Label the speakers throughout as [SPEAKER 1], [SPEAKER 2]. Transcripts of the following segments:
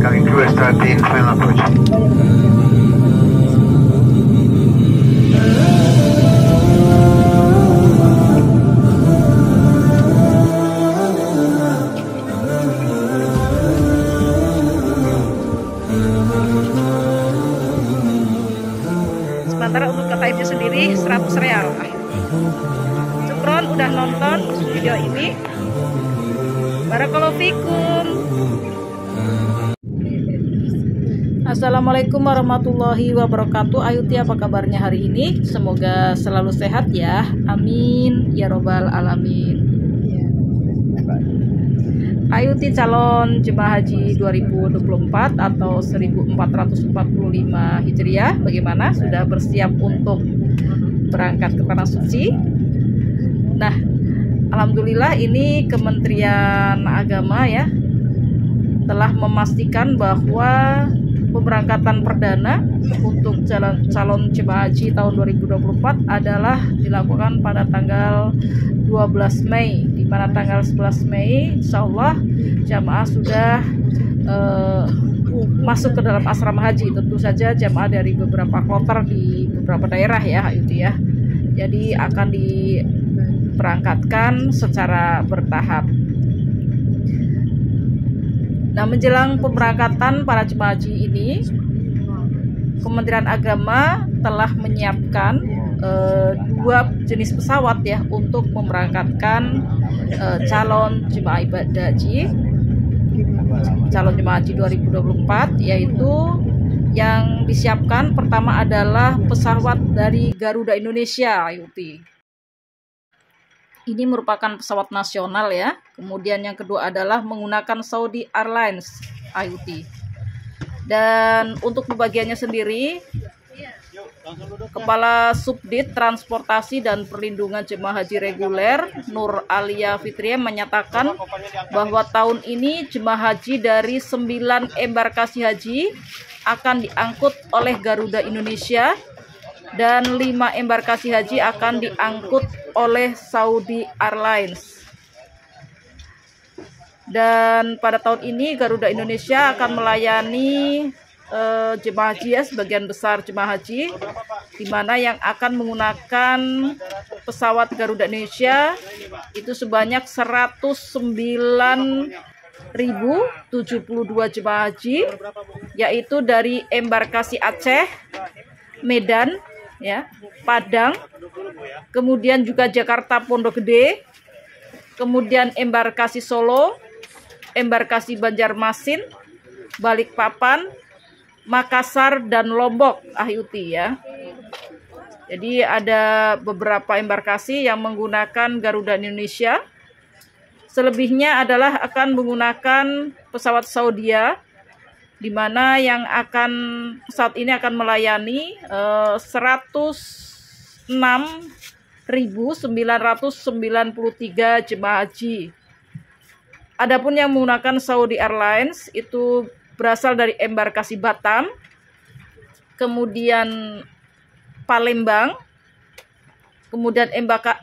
[SPEAKER 1] Coming through S13, final approach.
[SPEAKER 2] Sementara untuk KTM-nya sendiri 100 real. Syukron udah nonton video ini. Barakallahu fikum. Assalamualaikum warahmatullahi wabarakatuh. Ayuti, apa kabarnya hari ini? Semoga selalu sehat ya. Amin ya robbal alamin. Ayuti calon jemaah haji 2024 atau 1445 Hijriah. Bagaimana? Sudah bersiap untuk berangkat ke Tanah Suci? Nah, alhamdulillah ini Kementerian Agama ya telah memastikan bahwa pemberangkatan perdana untuk calon jemaah haji tahun 2024 adalah dilakukan pada tanggal 12 Mei, di mana tanggal 11 Mei insya Allah jamaah sudah masuk ke dalam asrama haji. Tentu saja jamaah dari beberapa kloter di beberapa daerah ya itu ya. Jadi akan diberangkatkan secara bertahap. Nah, menjelang pemberangkatan para jemaah haji ini, Kementerian Agama telah menyiapkan dua jenis pesawat ya untuk memberangkatkan calon jemaah ibadah haji, calon jemaah haji 2024, yaitu yang disiapkan pertama adalah pesawat dari Garuda Indonesia, Ayuti. Ini merupakan pesawat nasional ya. Kemudian yang kedua adalah menggunakan Saudi Airlines, Ayuti. Dan untuk pembagiannya sendiri, Kepala Subdit Transportasi dan Perlindungan Jemaah Haji Reguler Nur Alia Fitria menyatakan bahwa tahun ini jemaah haji dari 9 embarkasi haji akan diangkut oleh Garuda Indonesia dan 5 embarkasi haji akan diangkut oleh Saudi Airlines. Dan pada tahun ini Garuda Indonesia akan melayani jemaah haji ya, sebagian besar jemaah haji, di mana yang akan menggunakan pesawat Garuda Indonesia itu sebanyak 109.072 jemaah haji, yaitu dari embarkasi Aceh, Medan, ya, Padang, kemudian juga Jakarta Pondok Gede, kemudian embarkasi Solo, embarkasi Banjarmasin, Balikpapan, Makassar dan Lombok, Ayuti ya. Jadi ada beberapa embarkasi yang menggunakan Garuda Indonesia. Selebihnya adalah akan menggunakan pesawat Saudia, di mana yang pesawat ini akan melayani 106.993 jemaah haji. Adapun yang menggunakan Saudi Airlines itu berasal dari embarkasi Batam, kemudian Palembang, kemudian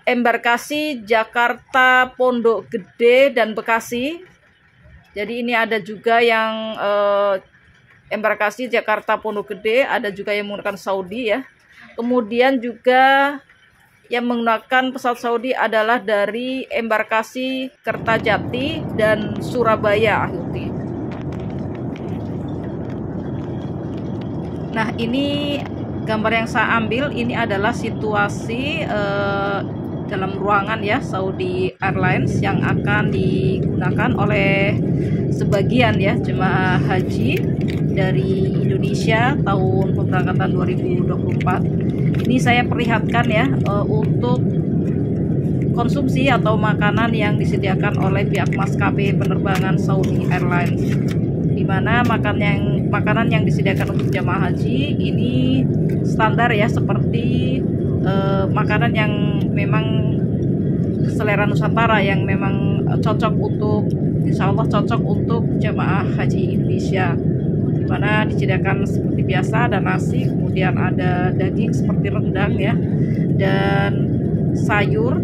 [SPEAKER 2] embarkasi Jakarta Pondok Gede dan Bekasi. Jadi ini ada juga yang embarkasi Jakarta Pondok Gede, ada juga yang menggunakan Saudi ya. Kemudian juga yang menggunakan pesawat Saudi adalah dari embarkasi Kertajati dan Surabaya, Ayuti. Nah, ini gambar yang saya ambil ini adalah situasi dalam ruangan ya Saudi Airlines yang akan digunakan oleh sebagian ya jemaah haji dari Indonesia tahun pemberangkatan 2024. Ini saya perlihatkan ya untuk konsumsi atau makanan yang disediakan oleh pihak maskapai penerbangan Saudi Airlines, di mana makanan yang disediakan untuk jamaah haji ini standar ya, seperti makanan yang memang selera Nusantara, yang memang cocok untuk, insya Allah cocok untuk jamaah haji Indonesia, di mana disediakan seperti biasa ada nasi, kemudian ada daging seperti rendang ya, dan sayur.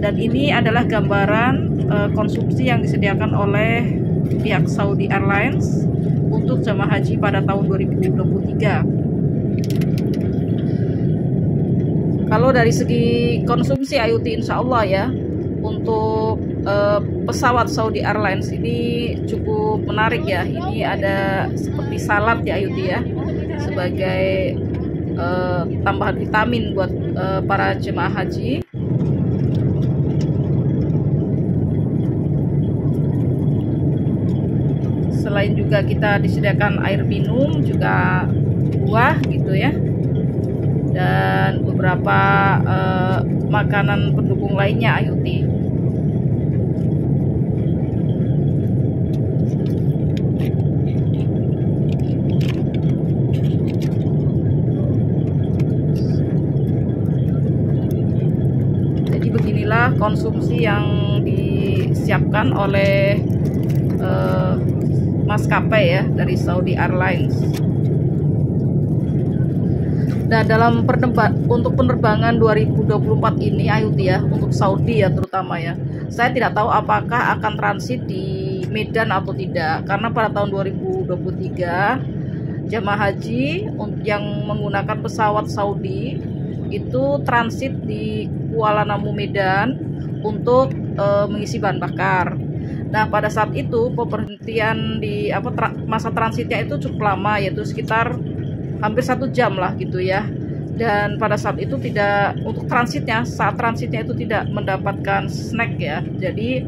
[SPEAKER 2] Dan ini adalah gambaran konsumsi yang disediakan oleh pihak Saudi Airlines untuk jemaah haji pada tahun 2023. Kalau dari segi konsumsi IoT, insya Allah ya, untuk pesawat Saudi Airlines ini cukup menarik ya. Ini ada seperti salad ya IoT ya, sebagai tambahan vitamin buat para jemaah haji. Selain juga kita disediakan air minum, juga buah gitu ya, dan beberapa makanan pendukung lainnya IoT. Jadi beginilah konsumsi yang disiapkan oleh maskapai ya dari Saudi Airlines. Nah, dalam untuk penerbangan 2024 ini IoT ya, untuk Saudi ya terutama ya, saya tidak tahu apakah akan transit di Medan atau tidak, karena pada tahun 2023 jemaah haji yang menggunakan pesawat Saudi itu transit di Kuala Namu, Medan untuk mengisi bahan bakar. Nah, pada saat itu pemberhentian di masa transitnya itu cukup lama, yaitu sekitar hampir 1 jam lah gitu ya. Dan pada saat itu untuk saat transitnya itu tidak mendapatkan snack ya. Jadi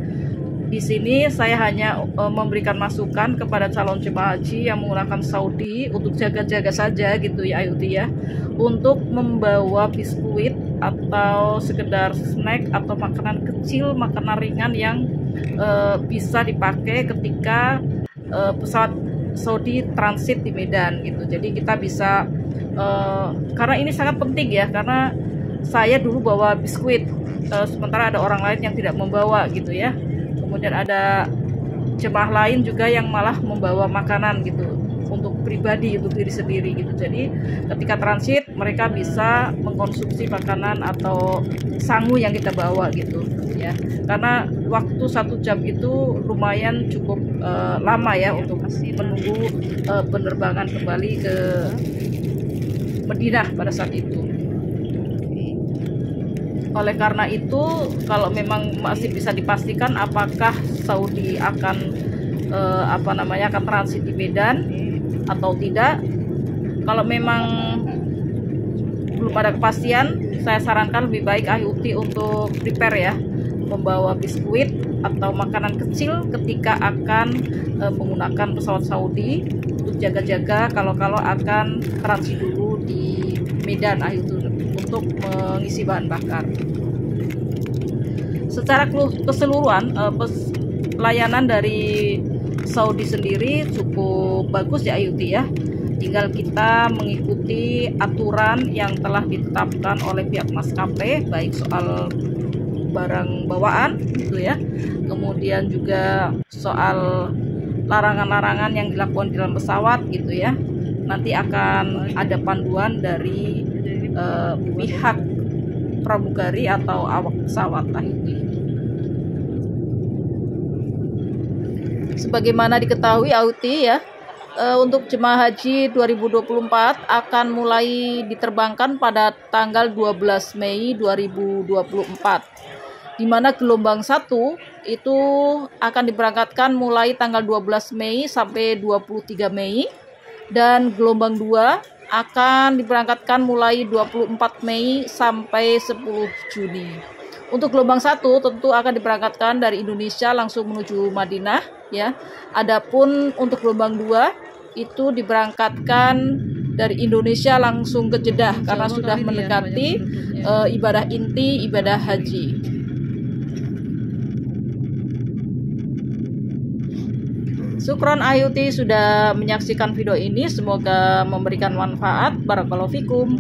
[SPEAKER 2] di sini saya hanya memberikan masukan kepada calon jemaah haji yang menggunakan Saudi untuk jaga-jaga saja gitu ya IoT ya, untuk membawa biskuit atau sekedar snack atau makanan kecil, makanan ringan yang bisa dipakai ketika pesawat Saudi transit di Medan gitu. Jadi kita bisa karena ini sangat penting ya, karena saya dulu bawa biskuit, sementara ada orang lain yang tidak membawa gitu ya. Kemudian ada jemaah lain juga yang malah membawa makanan gitu untuk pribadi, untuk diri sendiri gitu. Jadi ketika transit mereka bisa mengkonsumsi makanan atau sangu yang kita bawa gitu ya. Karena waktu 1 jam itu lumayan cukup lama ya untuk menunggu penerbangan kembali ke Madinah pada saat itu. Oleh karena itu, kalau memang masih bisa dipastikan apakah Saudi akan akan transit di Medan atau tidak, kalau memang belum ada kepastian, saya sarankan lebih baik IoT untuk prepare ya, membawa biskuit atau makanan kecil ketika akan menggunakan pesawat Saudi untuk jaga-jaga kalau akan transit dulu di Medan IoT untuk mengisi bahan bakar. Secara keseluruhan pelayanan dari Saudi sendiri cukup bagus ya IoT ya. Tinggal kita mengikuti aturan yang telah ditetapkan oleh pihak maskapai, baik soal barang bawaan gitu ya, kemudian juga soal larangan-larangan yang dilakukan di dalam pesawat gitu ya. Nanti akan ada panduan dari pihak pramugari atau awak pesawat IoT. Sebagaimana diketahui IoT ya, untuk jemaah haji 2024 akan mulai diterbangkan pada tanggal 12 Mei 2024, di mana gelombang 1 itu akan diberangkatkan mulai tanggal 12 Mei sampai 23 Mei, dan gelombang 2 akan diberangkatkan mulai 24 Mei sampai 10 Juni. Untuk gelombang 1 tentu akan diberangkatkan dari Indonesia langsung menuju Madinah ya. Adapun untuk gelombang 2 itu diberangkatkan dari Indonesia langsung ke Jeddah karena sudah mendekati ibadah inti ibadah haji. Syukron IoT sudah menyaksikan video ini, semoga memberikan manfaat. Barakallahu fikum.